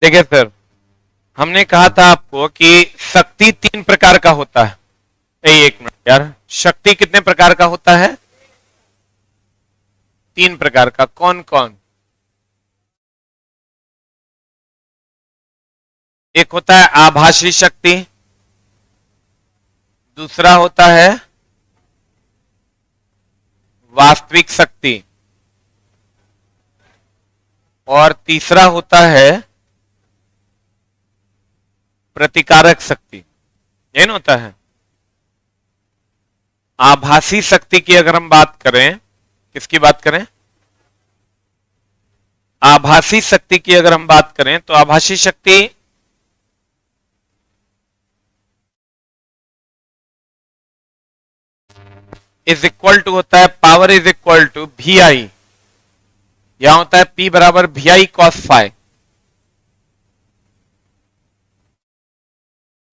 देखिए सर, हमने कहा था आपको कि शक्ति 3 प्रकार का होता है। एक मिनट यार, शक्ति कितने प्रकार का होता है? 3 प्रकार का। कौन कौन? एक होता है आभासी शक्ति, दूसरा होता है वास्तविक शक्ति, और तीसरा होता है प्रतिकारक शक्ति। यही ना होता है। आभासी शक्ति की अगर हम बात करें, किसकी बात करें? आभासी शक्ति की अगर हम बात करें तो आभासी शक्ति इज इक्वल टू होता है, power is equal to V I. यहां होता है P बराबर वी आई कॉस फाइ।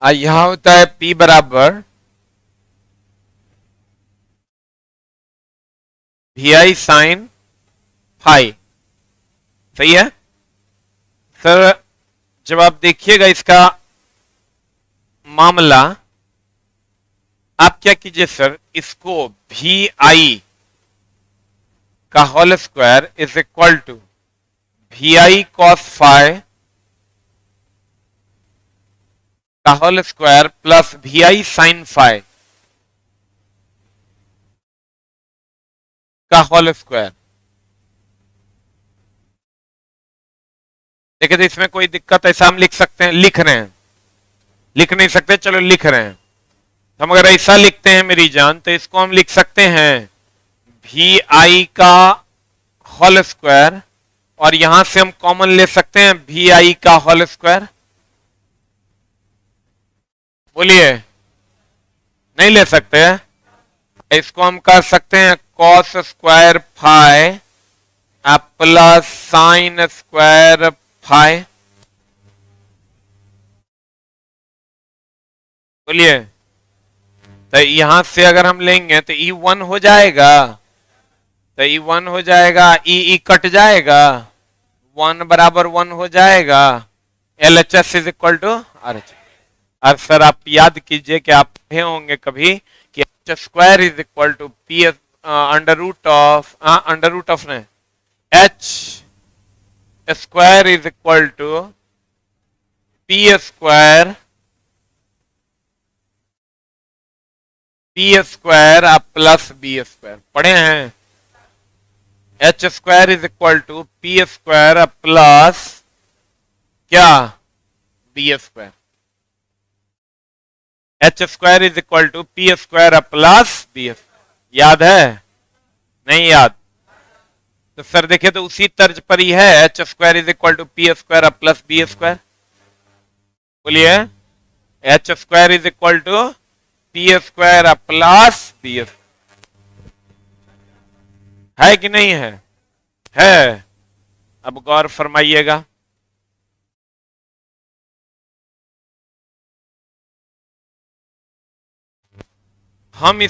यहां होता है P बराबर वी आई साइन फाइ। सही है सर? जब आप देखिएगा इसका मामला, आप क्या कीजिए सर, इसको वी आई का whole square is equal to V I cos phi का whole square plus V I sine phi का होल स्क्वायर। देखिए तो इसमें कोई दिक्कत? ऐसा हम लिख सकते हैं, लिख रहे हैं, लिख नहीं सकते, चलो लिख रहे हैं। हम अगर ऐसा लिखते हैं मेरी जान, तो इसको हम लिख सकते हैं वी आई का होल स्क्वायर, और यहां से हम कॉमन ले सकते हैं वी आई का होल स्क्वायर। बोलिए, नहीं ले सकते? इसको हम कर सकते हैं cos square phi plus sine square phi. बोलिए, तो यहां से अगर हम लेंगे तो ई 1 हो जाएगा, तो ई 1 हो जाएगा, ई कट जाएगा, 1 बराबर 1 हो जाएगा। L H S is equal to R H. अब सर आप याद कीजिए कि आप पढ़े होंगे कभी कि H square is equal to P under root of ने H square is equal to P square plus B square. पढ़े हैं? H square is equal to P square plus क्या? B square. H square is equal to P square plus B square. याद है? नहीं याद? तो sir देखिए, तो उसी तर्ज पर ही है, H square is equal to P square plus B square. बोलिए, H square is equal to P square plus B square. है कि नहीं है? है। अब गौर फरमाइएगा, हम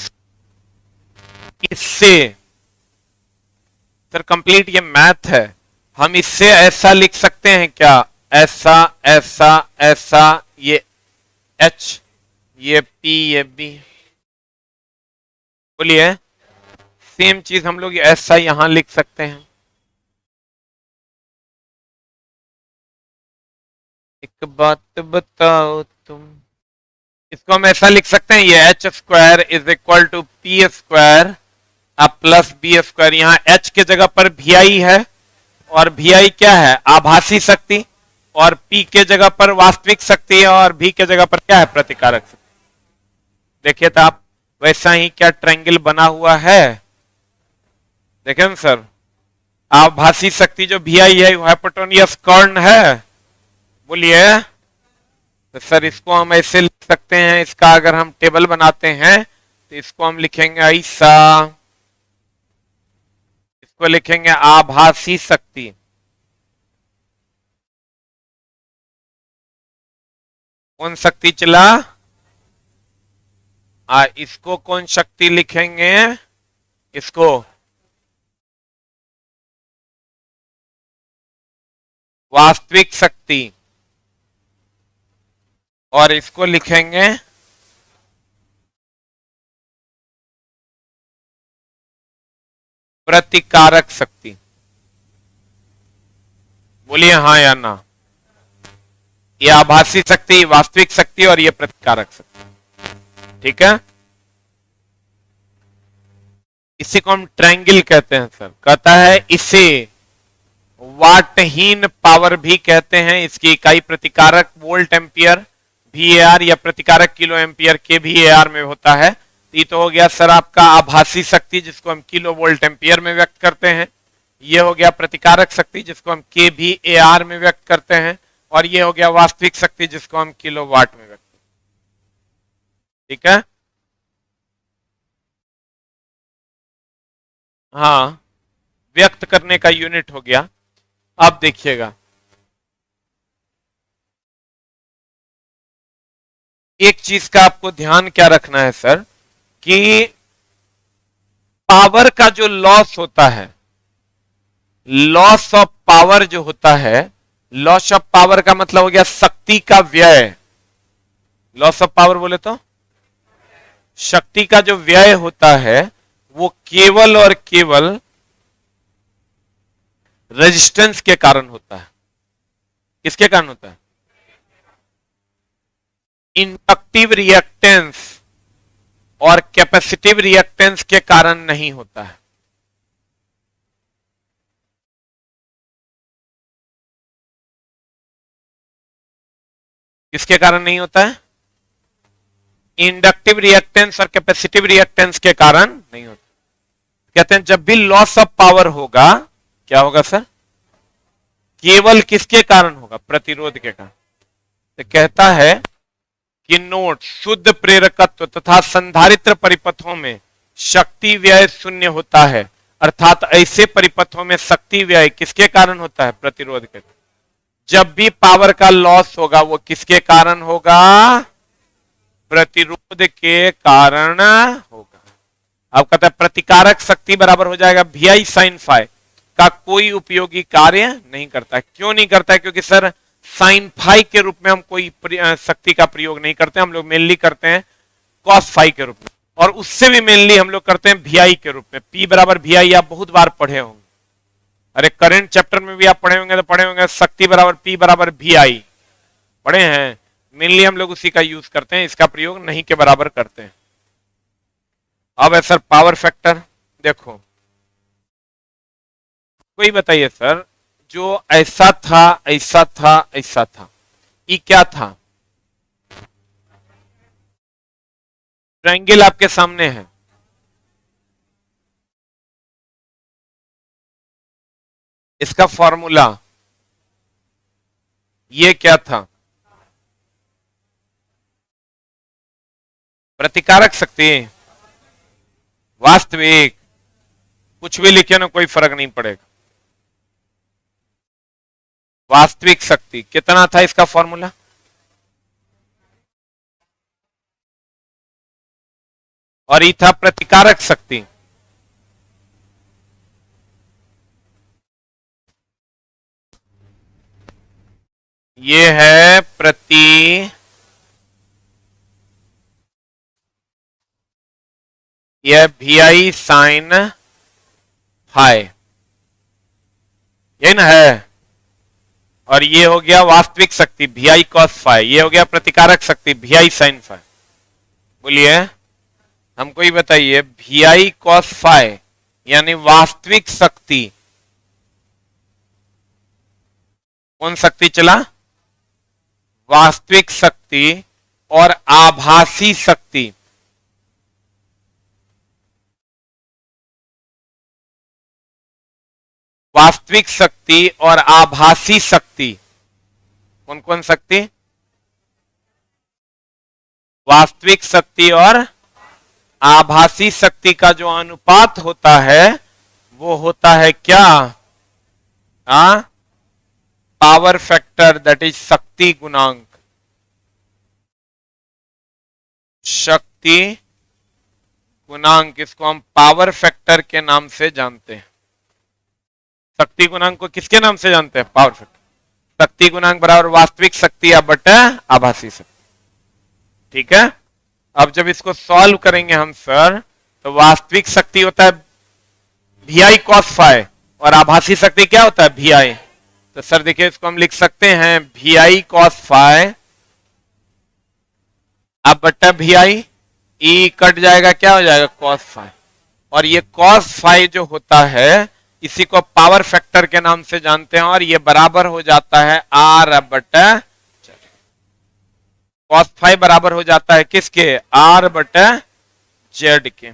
इससे सर कंप्लीट ये मैथ है, हम इससे ऐसा लिख सकते हैं क्या? ऐसा ऐसा ऐसा, ये एच, ये पी, ये बी। बोलिए, सेम चीज हम लोग ऐसा यहां लिख सकते हैं। एक बात बताओ तुम, इसको हम ऐसा लिख सकते हैं, ये H square is equal to P square plus B square. यहां एच के जगह पर वी आई है, और वी आई क्या है? आभासी शक्ति, और पी के जगह पर वास्तविक शक्ति है, और भी के जगह पर क्या है? प्रतिकारक शक्ति। देखिए तो आप वैसा ही क्या ट्रायंगल बना हुआ है, देखें ना सर। आभासी शक्ति जो वी आई है, हाइपोटेन्यूस कर्ण है। बोलिए, तो सर इसको हम ऐसे लिख सकते हैं, इसका अगर हम टेबल बनाते हैं तो इसको हम लिखेंगे ऐसा, इसको लिखेंगे आभासी शक्ति, कौन शक्ति चला? इसको कौन शक्ति लिखेंगे? इसको वास्तविक शक्ति। और इसको लिखेंगे प्रतिकारक शक्ति। बोलिए हाँ या ना। ये आभासी शक्ति, वास्तविक शक्ति और ये प्रतिकारक शक्ति। ठीक है, इसी को हम ट्रायंगल कहते हैं सर। कहता है इसे वाटहीन पावर भी कहते हैं। इसकी इकाई प्रतिकारक वोल्ट एम्पियर VAR या प्रतिकारक किलो एम्पियर के VAR में होता है। ये तो हो गया सर आपका आभासी शक्ति जिसको हम किलो वोल्ट एम्पियर में व्यक्त करते हैं। ये हो गया प्रतिकारक शक्ति जिसको हम kVAR में व्यक्त करते हैं। और ये हो गया वास्तविक शक्ति जिसको हम किलो वाट में व्यक्त करते हैं। ठीक है, हाँ, व्यक्त करने का यूनिट हो गया। अब देखिएगा, एक चीज का आपको ध्यान क्या रखना है सर, कि पावर का जो लॉस होता है, लॉस ऑफ पावर जो होता है, लॉस ऑफ पावर का मतलब हो गया शक्ति का व्यय। लॉस ऑफ पावर बोले तो शक्ति का जो व्यय होता है वो केवल और केवल रेजिस्टेंस के कारण होता है। किसके कारण होता है? इंडक्टिव रिएक्टेंस और कैपेसिटिव रिएक्टेंस के कारण नहीं होता है। किसके कारण नहीं होता है? इंडक्टिव रिएक्टेंस और कैपेसिटिव रिएक्टेंस के कारण नहीं होता। कहते हैं जब भी लॉस ऑफ पावर होगा, क्या होगा सर? केवल किसके कारण होगा? प्रतिरोध के कारण। तो कहता है कि नोट, शुद्ध प्रेरकत्व तथा संधारित्र परिपथों में शक्ति व्यय शून्य होता है। अर्थात ऐसे परिपथों में शक्ति व्यय किसके कारण होता है? प्रतिरोध के कारण। जब भी पावर का लॉस होगा वो किसके कारण होगा? प्रतिरोध के कारण होगा। अब कहता है प्रतिकारक शक्ति बराबर हो जाएगा VI sin phi का कोई उपयोगी कार्य नहीं करता है। क्यों नहीं करता है? क्योंकि सर साइन फाई के रूप में हम कोई शक्ति का प्रयोग नहीं करते। हम लोग मेनली करते हैं कॉस फाई के रूप में, और उससे भी मेनली हम लोग करते हैं VI के रूप में। P बराबर VI आप बहुत बार पढ़े होंगे। अरे करंट चैप्टर में भी आप पढ़े होंगे, तो पढ़े होंगे शक्ति बराबर P बराबर VI, पढ़े हैं। मेनली हम लोग उसी का यूज करते हैं, इसका प्रयोग नहीं के बराबर करते हैं। अब है सर पावर फैक्टर। देखो, कोई बताइए सर, जो ऐसा था, ऐसा था, ऐसा था, ये क्या था? ट्रायंगल आपके सामने है। इसका फॉर्मूला ये क्या था? प्रतिकारक शक्ति, वास्तविक, कुछ भी लिखे ना कोई फर्क नहीं पड़ेगा। वास्तविक शक्ति कितना था इसका फॉर्मूला? और ये था प्रतिकारक शक्ति। ये है यह VI साइन फाई, ये ना है। और ये हो गया वास्तविक शक्ति VI cos फाई। ये हो गया प्रतिकारक शक्ति VI sin फाई। बोलिए, हमको ही बताइए, VI cos फाई यानी वास्तविक शक्ति, कौन शक्ति चला? वास्तविक शक्ति और आभासी शक्ति। वास्तविक शक्ति और आभासी शक्ति, कौन कौन शक्ति? वास्तविक शक्ति और आभासी शक्ति का जो अनुपात होता है वो होता है क्या? पावर फैक्टर, दैट इज शक्ति गुणांक। शक्ति गुणांक, इसको हम पावर फैक्टर के नाम से जानते हैं। शक्ति गुणांक को किसके नाम से जानते हैं? Power factor. शक्ति गुणांक बराबर वास्तविक शक्ति या बटा आभासी शक्ति। ठीक है। अब जब इसको सॉल्व करेंगे हम सर, तो वास्तविक शक्ति होता है VI cos phi और आभासी शक्ति क्या होता है VI। तो सर देखिए इसको हम लिख सकते हैं VI cos phi अब बट्टा VI, E कट जाएगा, क्या हो जाएगा cos phi। और ये cos phi जो होता है इसी को पावर फैक्टर के नाम से जानते हैं, और ये बराबर हो जाता है R बटा cos phi बराबर हो जाता है किसके, R बटा Z के।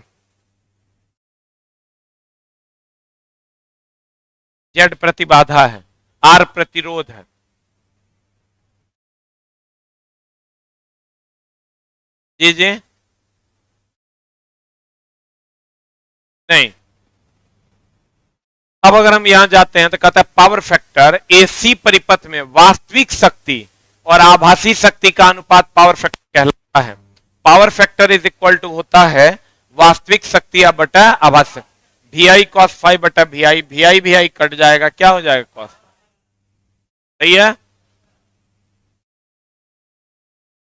Z प्रतिबाधा है, R प्रतिरोध है। जी जी नहीं। अब अगर हम यहां जाते हैं तो कहता है पावर फैक्टर एसी परिपथ में वास्तविक शक्ति और आभासी शक्ति का अनुपात पावर फैक्टर कहलाता है। Power factor is equal to होता है वास्तविक शक्ति या बटा आभासी VI cos phi बटा VI, VI कट जाएगा, क्या हो जाएगा cos। सही है।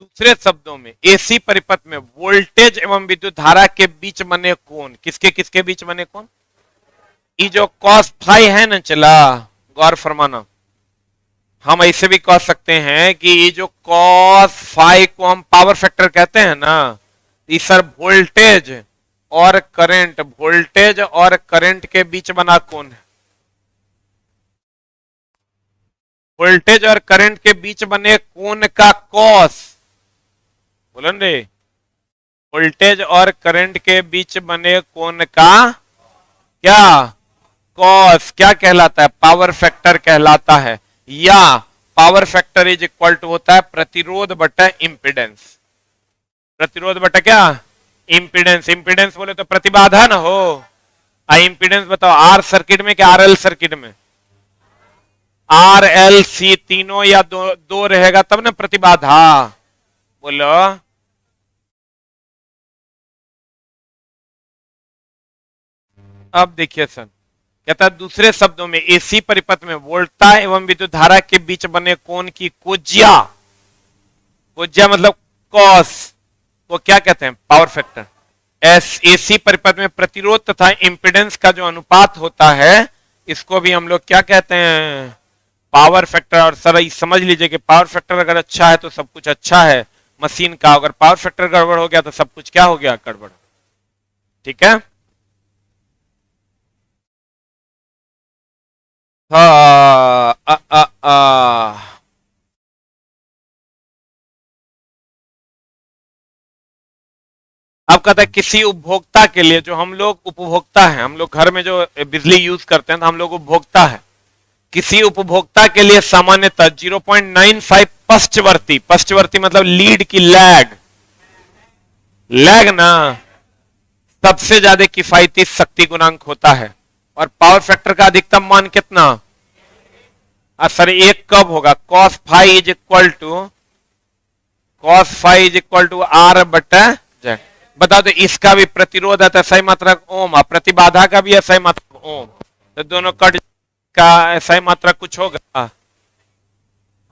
दूसरे शब्दों में एसी परिपथ में वोल्टेज एवं विद्युत धारा के बीच बने कोण, किसके किसके बीच बने कोण, ये जो cos phi है ना, चला गौर फरमाना, हम ऐसे भी कह सकते हैं कि ये जो cos phi को हम पावर फैक्टर कहते हैं ना, ये सर वोल्टेज और करंट, वोल्टेज और करंट के बीच बना कोण है। वोल्टेज और करंट के बीच बने कोण का cos, बोलन रे, वोल्टेज और करंट के बीच बने कोण का क्या cos, क्या कहलाता है, पावर फैक्टर कहलाता है। या power factor is equal to होता है प्रतिरोध बटा इंपिडेंस। प्रतिरोध बटा क्या, इंपिडेंस। इंपिडेंस बोले तो प्रतिबाधा ना हो, इंपिडेंस बताओ, आर सर्किट में क्या RL सर्किट में, RLC तीनों या दो रहेगा तब ना प्रतिबाधा। बोलो अब देखिए सर, कहता है दूसरे शब्दों में एसी परिपथ में वोल्टता एवं विद्युत धारा के बीच बने कोण की कोज्या, कोज्या मतलब कॉस, वो क्या कहते हैं, पावर फैक्टर। एसी परिपथ में प्रतिरोध तथा इंपिडेंस का जो अनुपात होता है इसको भी हम लोग क्या कहते हैं, पावर फैक्टर। और सर समझ लीजिए कि पावर फैक्टर अगर अच्छा है तो सब कुछ अच्छा है मशीन का, अगर पावर फैक्टर गड़बड़ हो गया तो सब कुछ क्या हो गया, गड़बड़। ठीक है। अब कहता है किसी उपभोक्ता के लिए, जो हम लोग उपभोक्ता हैं, हम लोग घर में जो बिजली यूज करते हैं तो हम लोग उपभोक्ता है, किसी उपभोक्ता के लिए सामान्यतः 0.95 पश्चवर्ती, पश्चवर्ती मतलब लीड की लैग, लैग ना सबसे ज्यादा किफायती शक्ति गुणांक होता है। और पावर फैक्टर का अधिकतम मान कितना, सर एक कब होगा, cos phi is equal to R बटा Z। बता दो इसका भी प्रतिरोध है तो सही मात्रक ओम, प्रतिबाधा का भी है सही मात्रक ओम, तो दोनों कट का सही मात्रक कुछ होगा,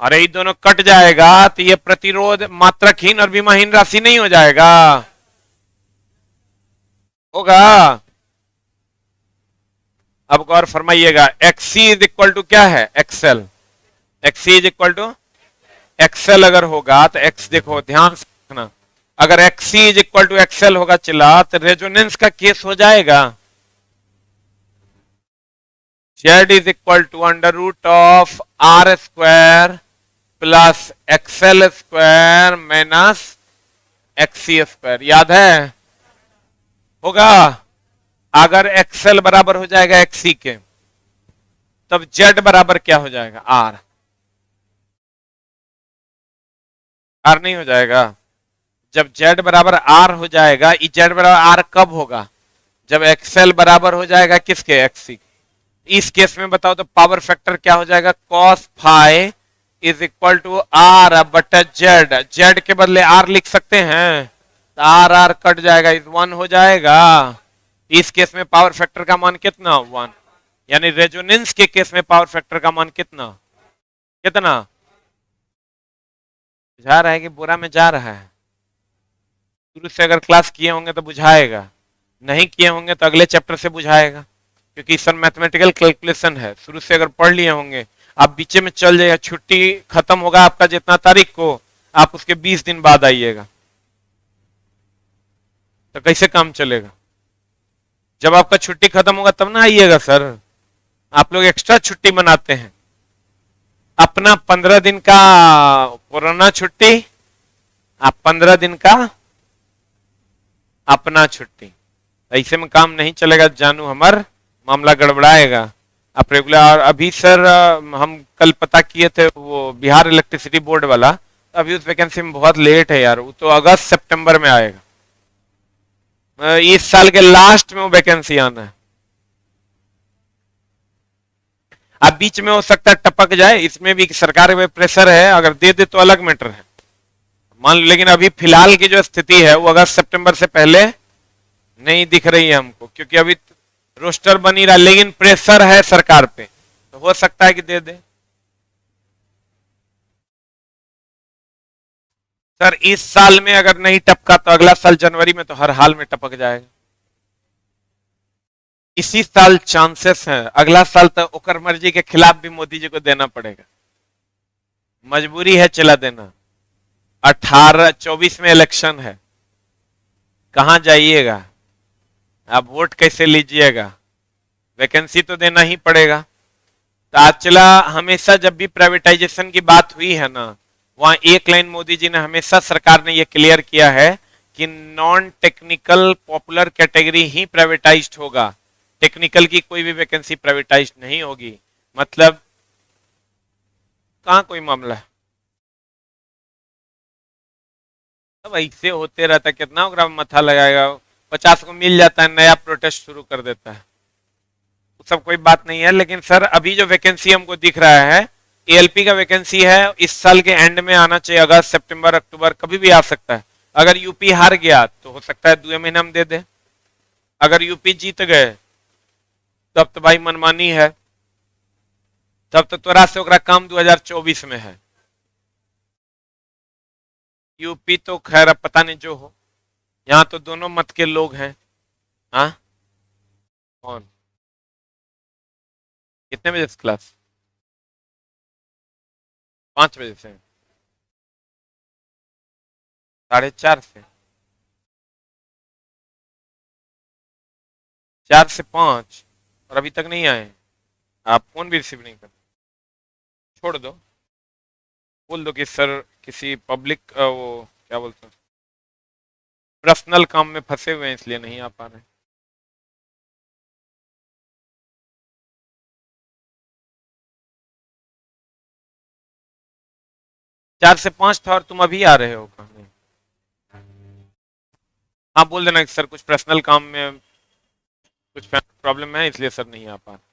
अरे ये दोनों कट जाएगा तो ये प्रतिरोध मात्रकहीन और विमाहीन राशि नहीं हो जाएगा, होगा। अब गौर फरमाइएगा, XC इज इक्वल टू क्या है, XL, XC is equal to XL अगर होगा तो X देखो ध्यान से रखना, अगर XC is equal to XL होगा चिल्ला तो रेजोनेंस का केस हो जाएगा। Z is equal to under root of R square plus XL square minus XC square, याद है, होगा। अगर XL बराबर हो जाएगा XC के तब Z बराबर क्या हो जाएगा, R, R नहीं हो जाएगा। जब Z बराबर R हो जाएगा, Z बराबर R कब होगा, जब XL बराबर हो जाएगा किसके, XC। इस केस में बताओ तो पावर फैक्टर क्या हो जाएगा, cos phi is equal to R बटा Z, Z के बदले R लिख सकते हैं तो R कट जाएगा, इस 1 हो जाएगा। इस केस में पावर फैक्टर का मान कितना, 1, यानी रेजोनेंस के केस में पावर फैक्टर का मान कितना, कितना जा रहा है कि बुरा में जा रहा है, शुरू से अगर क्लास किए होंगे तो बुझाएगा, नहीं किए होंगे तो अगले चैप्टर से बुझाएगा, क्योंकि सर मैथमेटिकल कैलकुलेशन है। शुरू से अगर पढ़ लिए होंगे, आप बीचे में चल जाएगा, छुट्टी खत्म होगा आपका जितना तारीख को, आप उसके 20 दिन बाद आइएगा, तो कैसे काम चलेगा? जब आपका छुट्टी खत्म होगा तब ना आइएगा सर। आप लोग एक्स्ट्रा छुट्टी मनाते हैं, अपना 15 दिन का कोरोना छुट्टी, आप 15 दिन का अपना छुट्टी, ऐसे में काम नहीं चलेगा जानू, हमार मामला गड़बड़ाएगा। आप रेगुलर, और अभी सर हम कल पता किए थे वो बिहार इलेक्ट्रिसिटी बोर्ड वाला, अभी उस वैकेंसी में बहुत लेट है यार, वो तो अगस्त सितंबर में आएगा। इस साल के लास्ट में वो वैकेंसी आना है। अब बीच में हो सकता है टपक जाए, इसमें भी सरकार में प्रेशर है, अगर दे दे तो अलग मैटर है, मान लो। लेकिन अभी फिलहाल की जो स्थिति है वो अगस्त सितंबर से पहले नहीं दिख रही है हमको, क्योंकि अभी रोस्टर बन ही रहा, लेकिन प्रेशर है सरकार पे, तो हो सकता है कि दे दे। सर इस साल में अगर नहीं टपका तो अगला साल जनवरी में तो हर हाल में टपक जाएगा। इसी साल चांसेस हैं, अगला साल तो ओकर मर्जी के खिलाफ भी मोदी जी को देना पड़ेगा, मजबूरी है चला देना। 18-24 में इलेक्शन है, कहां जाइएगा आप, वोट कैसे लीजिएगा? वैकेंसी तो देना ही पड़ेगा। तो आज चला, हमेशा जब भी प्राइवेटाइजेशन की बात हुई है ना, वहां एक लाइन मोदी जी ने हमेशा, सरकार ने यह क्लियर किया है कि नॉन टेक्निकल पॉपुलर कैटेगरी ही प्राइवेटाइज्ड होगा, टेक्निकल की कोई भी वैकेंसी प्राइवेटाइज्ड नहीं होगी। मतलब कहां कोई मामला है, अब ऐसे होते रहता, कितना ओकरा मथा लगाएगा, 50 को मिल जाता है, नया प्रोटेस्ट शुरू कर देता है, वो सब कोई बात नहीं है। लेकिन सर अभी जो वैकेंसी हमको दिख रहा है, एएलपी का वैकेंसी है, इस साल के एंड में आना चाहिए, अगस्त सितंबर अक्टूबर कभी भी आ सकता है। अगर यूपी हार गया तो हो सकता है 2 महीना में दे दे, अगर यूपी जीत गए तब तो भाई मनमानी है, तब तो त्वरा से ओकरा काम 2024 में है। यूपी तो खैर अब पता नहीं जो हो, यहाँ तो दोनों मत के लोग हैं। हाँ कौन, कितने बजे से क्लास? 5 बजे से 4:30 से 4 से 5, और अभी तक नहीं आए, आप फोन भी रिसीव नहीं कर, छोड़ दो, बोल दो कि सर किसी पब्लिक वो क्या बोलते हैं, पर्सनल काम में फंसे हुए हैं इसलिए नहीं आ पा रहे। चार से 5 था और तुम अभी आ रहे हो कहने। हाँ बोल देना कि सर कुछ पर्सनल काम में कुछ प्रॉब्लम है इसलिए सर नहीं आ पा रहे।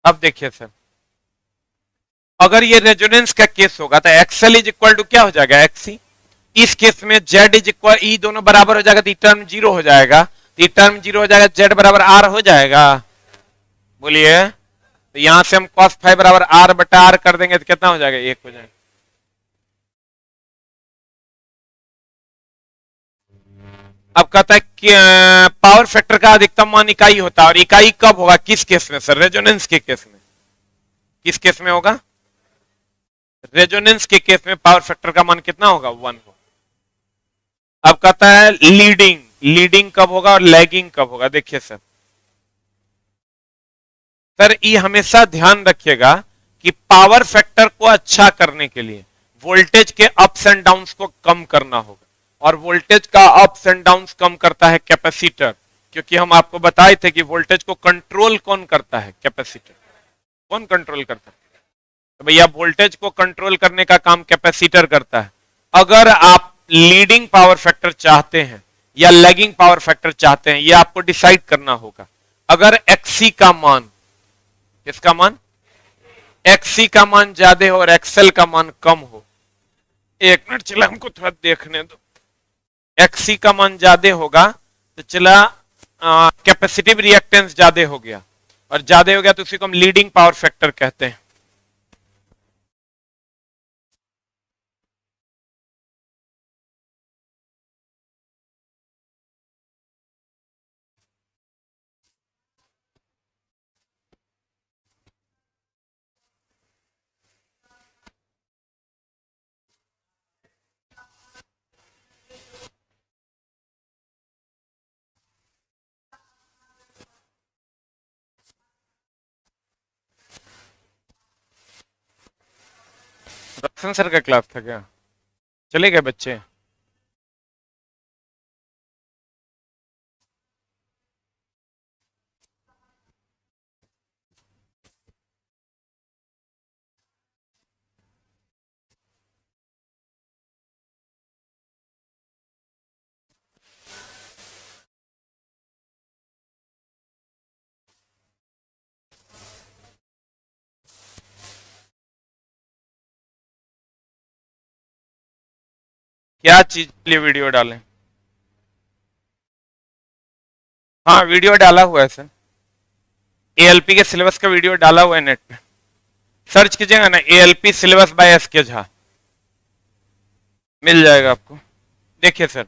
अब देखिए सर, अगर ये रेजोनेंस का केस होगा तो एक्सएल इज इक्वल टू क्या हो जाएगा, एक्सी। इस केस में जेड इज इक्वल, ई दोनों बराबर हो जाएगा तो टर्म 0 हो जाएगा, तो टर्म 0 हो जाएगा, जेड बराबर आर हो जाएगा। बोलिए, तो यहां से हम cos फाइव बराबर आर बटा आर कर देंगे तो कितना हो जाएगा, 1 हो जाएगा। अब कहता है कि पावर फैक्टर का अधिकतम मान इकाई होता है, और इकाई कब होगा, किस केस में सर, रेजोनेंस के केस में। किस केस में होगा, रेजोनेंस के केस में पावर फैक्टर का मान कितना होगा, 1 होगा। अब कहता है लीडिंग, लीडिंग कब होगा और लैगिंग कब होगा। देखिए सर, सर ये हमेशा ध्यान रखिएगा कि पावर फैक्टर को अच्छा करने के लिए वोल्टेज के अप्स एंड डाउन्स को कम करना होगा, और वोल्टेज का अप्स एंड डाउन्स कम करता है कैपेसिटर, क्योंकि हम आपको बताए थे कि वोल्टेज को कंट्रोल कौन करता है, कैपेसिटर। कौन कंट्रोल करता है, तो भैया वोल्टेज को कंट्रोल करने का काम कैपेसिटर करता है। अगर आप लीडिंग पावर फैक्टर चाहते हैं या लैगिंग पावर फैक्टर चाहते हैं, ये आपको डिसाइड करना होगा। अगर एक्सी का मान, किसका मान, एक्सी का मान ज्यादा हो और एक्सएल का मान कम हो, एक मिनट चला, हमको थोड़ा देखने दो। एक्सी का मान ज्यादा होगा तो चला कैपेसिटिव रिएक्टेंस ज्यादा हो गया, और ज्यादा हो गया तो उसी को हम लीडिंग पावर फैक्टर कहते हैं। रोशन सर का क्लास था क्या? चले गए बच्चे? क्या चीज के लिए वीडियो डालें? हाँ वीडियो डाला हुआ है सर, एएलपी के सिलेबस का वीडियो डाला हुआ है नेट पे, सर्च कीजिएगा ना ALP syllabus by SK Jha, मिल जाएगा आपको। देखिए सर,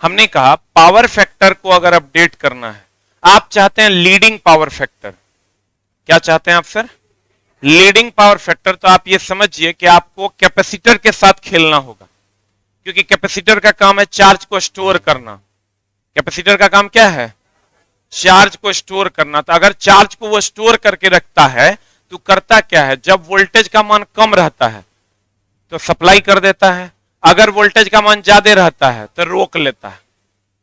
हमने कहा पावर फैक्टर को अगर अपडेट करना है, आप चाहते हैं लीडिंग पावर फैक्टर। क्या चाहते हैं आप सर? Leading power factor. तो आप ये समझिए कि आपको कैपेसिटर के साथ खेलना होगा, क्योंकि कैपेसिटर का काम है चार्ज को स्टोर करना। कैपेसिटर का काम क्या है? चार्ज को स्टोर करना। तो अगर चार्ज को वो स्टोर करके रखता है तो करता क्या है, जब वोल्टेज का मान कम रहता है तो सप्लाई कर देता है, अगर वोल्टेज का मान ज्यादा रहता है तो रोक लेता है।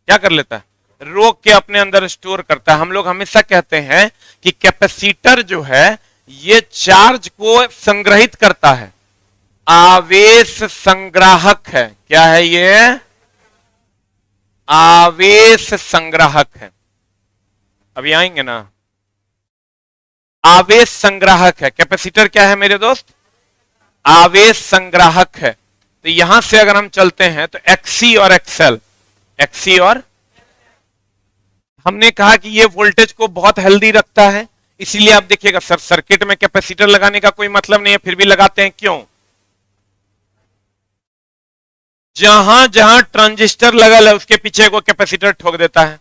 क्या कर लेता है? रोक के अपने अंदर स्टोर करता है। हम लोग हमेशा कहते हैं कि कैपेसिटर जो है ये चार्ज को संग्रहित करता है, आवेश संग्राहक है। क्या है ये? आवेश संग्राहक है। अभी आएंगे ना, आवेश संग्राहक है। कैपेसिटर क्या है मेरे दोस्त? आवेश संग्राहक है। तो यहां से अगर हम चलते हैं तो एक्सी और एक्सएल, एक्सी और, हमने कहा कि ये वोल्टेज को बहुत हेल्दी रखता है, इसीलिए आप देखिएगा सर सर्किट में कैपेसिटर लगाने का कोई मतलब नहीं है, फिर भी लगाते हैं। क्यों? जहां जहां ट्रांजिस्टर लगा है उसके पीछे को कैपेसिटर ठोक देता है।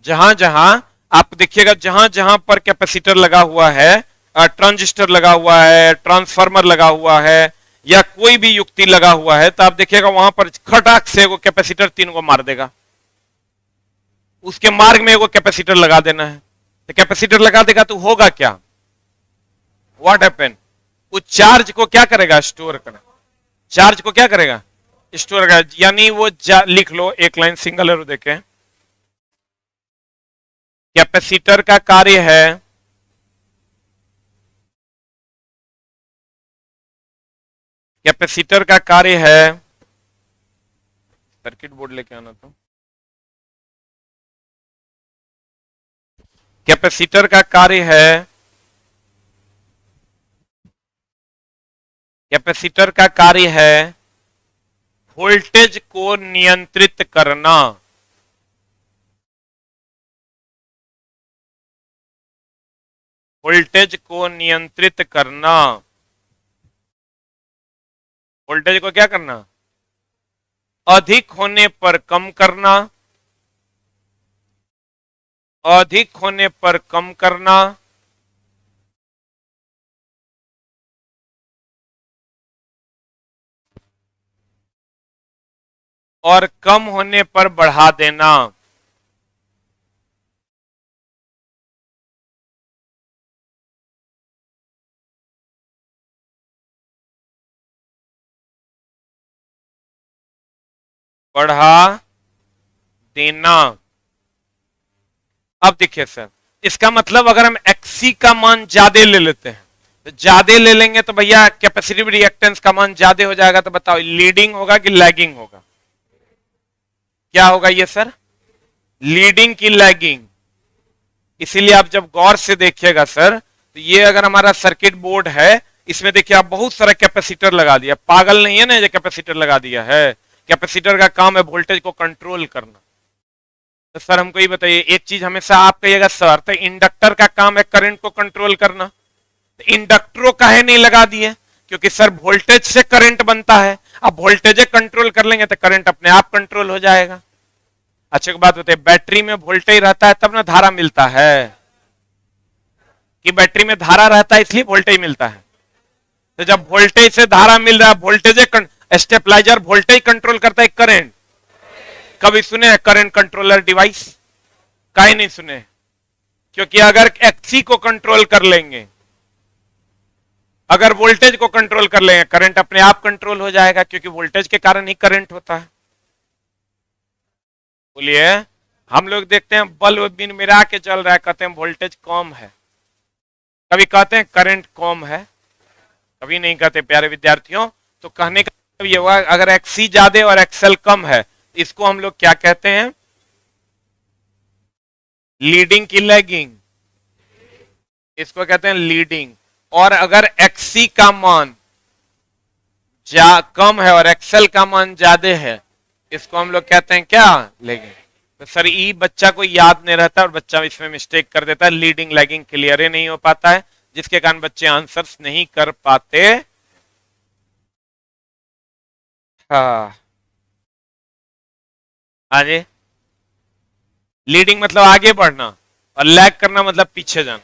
जहां जहां आप देखिएगा, जहां जहां पर कैपेसिटर लगा हुआ है, ट्रांजिस्टर लगा हुआ है, ट्रांसफार्मर लगा हुआ है, या कोई भी युक्ति लगा हुआ है, तो आप देखिएगा वहां पर खटाक से वो कैपेसिटर तीन को मार देगा। उसके मार्ग में वो कैपेसिटर लगा देना है। तो कैपेसिटर लगा देगा तो होगा क्या? What happen? वो चार्ज को क्या करेगा? स्टोर करेगा। चार्ज को क्या करेगा? स्टोर करेगा। यानी वो लिख लो एक लाइन सिंगल एरो देखें, कैपेसिटर का कार्य है, कैपेसिटर का कार्य है, सर्किट बोर्ड लेके आना तो, कैपेसिटर का कार्य है, कैपेसिटर का कार्य है वोल्टेज को नियंत्रित करना। वोल्टेज को नियंत्रित करना। वोल्टेज को क्या करना? अधिक होने पर कम करना, अधिक होने पर कम करना, और कम होने पर बढ़ा देना। बढ़ा देना। अब देखिए सर, इसका मतलब अगर हम एक्सी का मान ज्यादा ले लेते हैं, तो ज्यादा ले लेंगे तो भैया कैपेसिटिव रिएक्टेंस का मान ज्यादा हो जाएगा। तो बताओ लीडिंग होगा कि लैगिंग होगा? क्या होगा ये सर? लीडिंग की लैगिंग। इसीलिए आप जब गौर से देखिएगा सर, तो ये अगर हमारा सर्किट बोर्ड है, इसमें देखिए आप बहुत सारा कैपेसिटर लगा दिया, पागल नहीं है ना, ये कैपेसिटर लगा दिया है। कैपेसिटर का काम है वोल्टेज को कंट्रोल करना। तो सर हमको ये बताइए, एक चीज हमेशा आप कहिएगा सर, तो इंडक्टर का काम है करंट को कंट्रोल करना, तो इंडक्टरों काहे नहीं लगा दिए? क्योंकि सर वोल्टेज से करंट बनता है, अब वोल्टेज कंट्रोल कर लेंगे तो करंट अपने आप कंट्रोल हो जाएगा। अच्छा एक बात बताइए, बैटरी में वोल्टेज रहता है तब ना धारा मिलता है, कि बैटरी में धारा रहता है इसलिए वोल्टेज मिलता है? तो जब वोल्टेज से धारा मिल रहा है, वोल्टेज स्टेबलाइजर वोल्टेज कंट्रोल करता है करंट। कभी सुने हैं करंट कंट्रोलर डिवाइस? काहे नहीं सुने? क्योंकि अगर एक्सी को कंट्रोल कर लेंगे, अगर वोल्टेज को कंट्रोल कर लेंगे, करंट अपने आप कंट्रोल हो जाएगा, क्योंकि वोल्टेज के कारण ही करंट होता है। बोलिए, हम लोग देखते हैं बल्ब बिन मिला के चल रहा है, कहते हैं वोल्टेज कम है, कभी कहते हैं करंट कम है, कभी नहीं कहते प्यारे विद्यार्थियों। तो कहने का मतलब ये हुआ, अगर एक्सी ज्यादा और एक्सएल कम है, इसको हम लोग क्या कहते हैं? लीडिंग की लैगिंग, इसको कहते हैं लीडिंग। और अगर एक्सी का मान कम है और एक्सएल का मान ज्यादा है, इसको हम लोग कहते हैं क्या? लैगिंग। तो सर ई बच्चा को याद नहीं रहता और बच्चा इसमें मिस्टेक कर देता है, लीडिंग लैगिंग क्लियर नहीं हो पाता है, जिसके कारण बच्चे आंसर्स नहीं कर पाते। हाँ आगे, लीडिंग मतलब आगे बढ़ना और लैग करना मतलब पीछे जाना।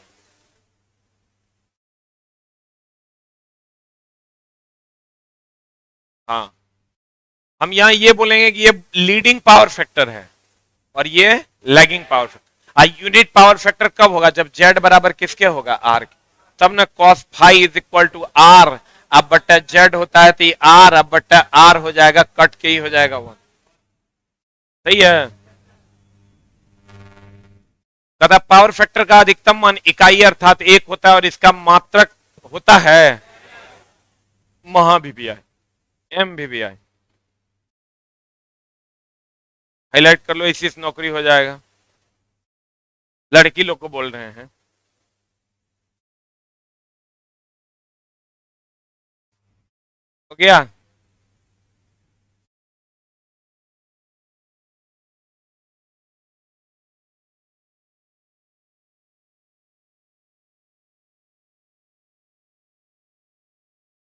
हाँ, हम यहां ये बोलेंगे कि ये लीडिंग पावर फैक्टर है और ये lagging power factor. Unit power factor कब होगा? जब जेड बराबर किसके होगा? आर के, तब ना cos phi is equal to R. अब बट्टा जेड होता है तो ये आर, अब बट्टा आर हो जाएगा, कट के ही हो जाएगा वो। सही है। तथा पावर फैक्टर का अधिकतम मान इकाई अर्थात एक होता है और इसका मात्रक होता है महा वीवीआई, एम वीवीआई। हाईलाइट कर लो, इसी से नौकरी हो जाएगा। लड़की लोग को बोल रहे हैं। हो गया?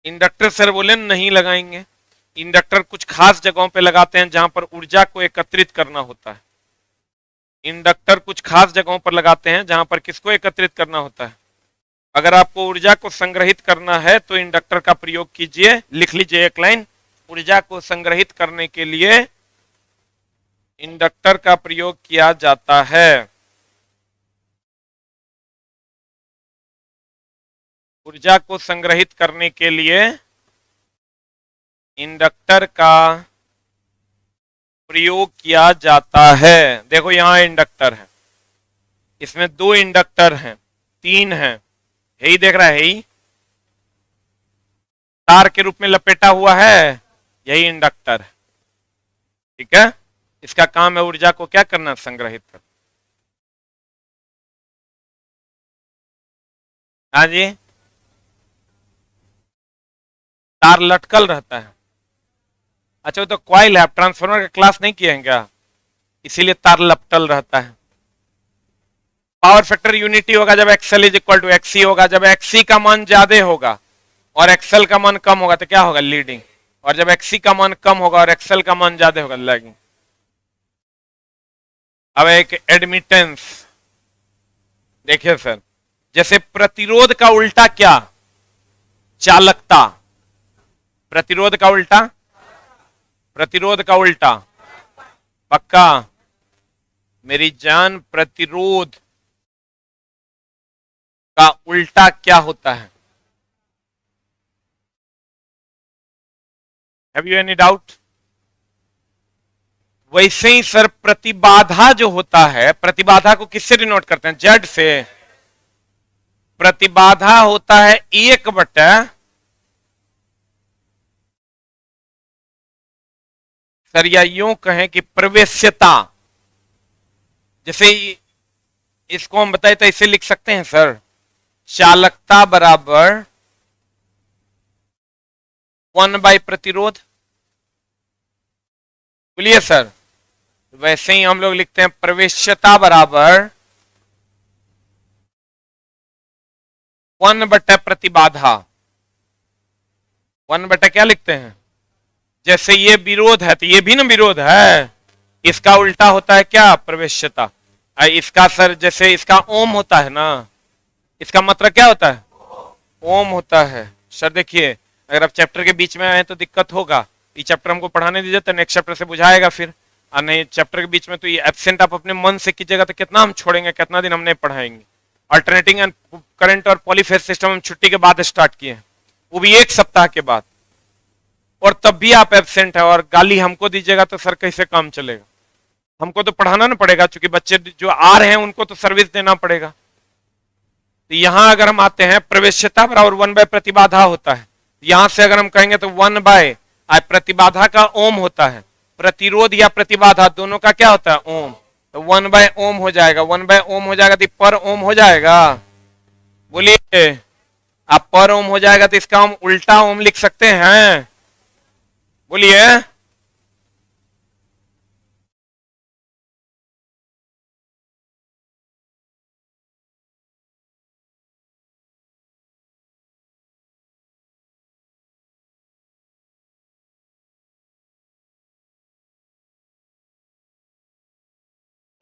इंडक्टर सर बोले नहीं लगाएंगे। इंडक्टर कुछ खास जगहों पे लगाते हैं जहां पर ऊर्जा को एकत्रित करना होता है। इंडक्टर कुछ खास जगहों पर लगाते हैं जहां पर किसको एकत्रित करना होता है? अगर आपको ऊर्जा को संग्रहित करना है तो इंडक्टर का प्रयोग कीजिए। लिख लीजिए एक लाइन, ऊर्जा को संग्रहित करने के लिए इंडक्टर का प्रयोग किया जाता है। ऊर्जा को संग्रहित करने के लिए इंडक्टर का प्रयोग किया जाता है। देखो यहां इंडक्टर है, इसमें दो इंडक्टर हैं, तीन हैं, यही देख रहा है, यही तार के रूप में लपेटा हुआ है, यही इंडक्टर है। ठीक है, इसका काम है ऊर्जा को क्या करना? संग्रहित करना। हाँ जी, तार लटकल रहता है। अच्छा वो तो कॉइल है, आप ट्रांसफार्मर का क्लास नहीं किए हैं क्या? इसीलिए तार लपटल रहता है। पावर फैक्टर यूनिटी होगा जब XL is equal to XC होगा। जब एक्सी का मान ज्यादा होगा और एक्सएल का मान कम होगा तो क्या होगा? लीडिंग। और जब एक्सी का मान कम होगा और एक्सएल का मान ज्यादा होगा, लैगिंग। अब एक एडमिटेंस देखिए सर, जैसे प्रतिरोध का उल्टा क्या? चालकता। प्रतिरोध का उल्टा? प्रतिरोध का उल्टा पक्का? मेरी जान, प्रतिरोध का उल्टा क्या होता है? Have you any doubt? वैसे ही सर प्रतिबाधा जो होता है, प्रतिबाधा को किससे डिनोट करते हैं? जेड से। प्रतिबाधा होता है 1/, सर या यूं कहें कि प्रवेश्यता। जैसे इसको हम बताए तो इसे लिख सकते हैं सर, चालकता बराबर 1 बाय प्रतिरोध। बोलिए सर। वैसे ही हम लोग लिखते हैं प्रवेश्यता बराबर 1 बटा प्रतिबाधा। 1 बटा क्या लिखते हैं? जैसे ये विरोध है तो ये भी ना विरोध है, इसका उल्टा होता है क्या? प्रवेश्यता। इसका सर जैसे इसका ओम होता है ना, इसका मतलब क्या होता है? ओम होता है। सर देखिए, अगर आप चैप्टर के बीच में आए तो दिक्कत होगा, ये चैप्टर हमको पढ़ाने दीजिए तो नेक्स्ट चैप्टर से बुझाएगा फिर, और नहीं चैप्टर के बीच में तो ये एब्सेंट आप अपने मन से कीजिएगा तो कितना हम छोड़ेंगे, कितना दिन हम नहीं पढ़ाएंगे। अल्टरनेटिंग एंड करंट और पॉलीफेज सिस्टम हम छुट्टी के बाद स्टार्ट किए हैं, वो भी 1 सप्ताह के बाद, और तब भी आप एब्सेंट है और गाली हमको दीजिएगा तो सर कैसे काम चलेगा? हमको तो पढ़ाना ना पड़ेगा, क्योंकि बच्चे जो आ रहे हैं उनको तो सर्विस देना पड़ेगा। तो यहां अगर हम आते हैं प्रवेश्यता बराबर 1 बाय प्रतिबाधा होता है, यहां से अगर हम कहेंगे तो 1 बाय प्रतिबाधा का ओम होता है, प्रतिरोध या प्रतिबाधा दोनों का क्या होता है? ओम। तो 1 बाय ओम हो जाएगा, 1 बाय ओम हो जाएगा तो पर ओम हो जाएगा। बोलिए, आप पर ओम हो जाएगा तो इसका हम उल्टा ओम लिख सकते हैं। बोलिए,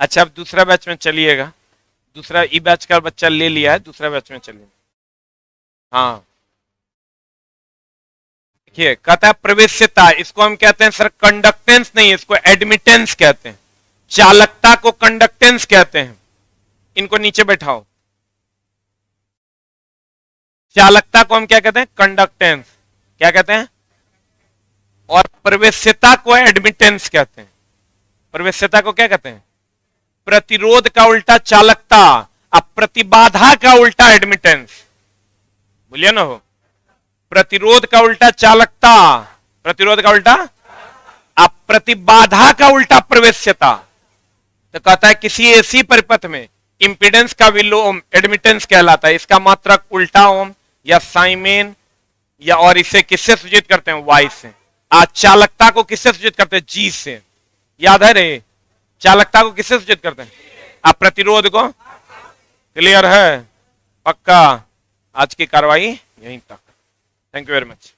अच्छा अब दूसरा बैच में चलिएगा, दूसरा ई बैच का बच्चा ले लिया है, दूसरा बैच में चलिए। हाँ देखिए, कहता है प्रवेश्यता, इसको हम कहते हैं सर कंडक्टेंस नहीं, इसको एडमिटेंस कहते हैं। चालकता को कंडक्टेंस कहते हैं। इनको नीचे बैठाओ। चालकता को हम क्या कहते हैं? कंडक्टेंस। क्या कहते हैं? और प्रवेश्यता को एडमिटेंस कहते हैं। प्रवेश्यता को क्या कहते हैं? प्रतिरोध का उल्टा चालकता, अब प्रतिबाधा का उल्टा एडमिटेंस। बोलिए ना, हो प्रतिरोध का उल्टा चालकता, प्रतिरोध का उल्टा, अब प्रतिबाधा का उल्टा प्रवेश्यता। तो कहता है किसी ऐसी परिपथ में इंपीडेंस का विलोम एडमिटेंस कहलाता है, इसका मात्रक उल्टा ओम या साइमेन, या और इसे किससे सूचित करते हैं? वाई से। आज चालकता को किससे सूचित करते हैं? जी से। याद है रे? चालकता को किससे सूचित करते हैं? अब प्रतिरोध को। क्लियर है? पक्का? आज की कार्रवाई यहीं तक। Thank you very much.